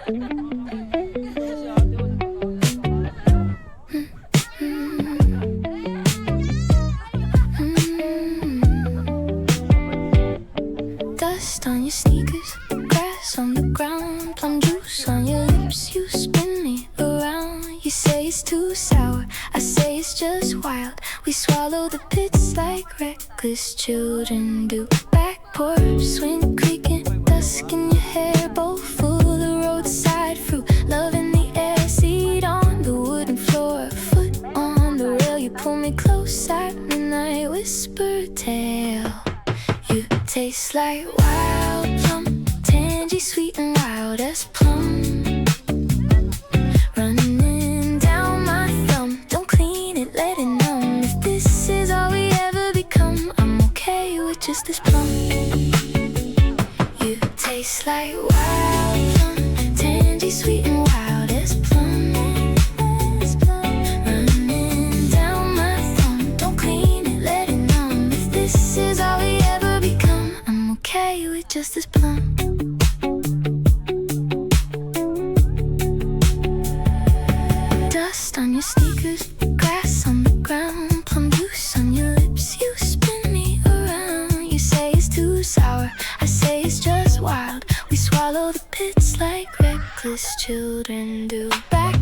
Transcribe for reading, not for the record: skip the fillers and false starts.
Dust on your sneakers, grass on the ground, plum juice on your lips, you spin me around. You say it's too sour, I say it's just wild. We swallow the pits like reckless children do. Back porch, swing creaking, dusk in your hair, bowl full of roadside fruit. Love in the air, seat on the wooden floor, foot on the rail. You pull me close at midnight, whisper a tale. You taste like wild plum, tangy, sweet and wild as plum. Running down my thumb, don't clean it, let it numb. If this is all we ever become, I'm okay with just this plum. You taste like wild plum, tangy, sweet and wild as plum. Running down my thumb, don't clean it, let it numb. If this is all we ever become, I'm okay with just this plum. Dust on your sneakers, grass on the ground, plum juice on your lips, you spin me around. You say it's too sour, I say it's just wild. We swallow the pits like reckless children do. Back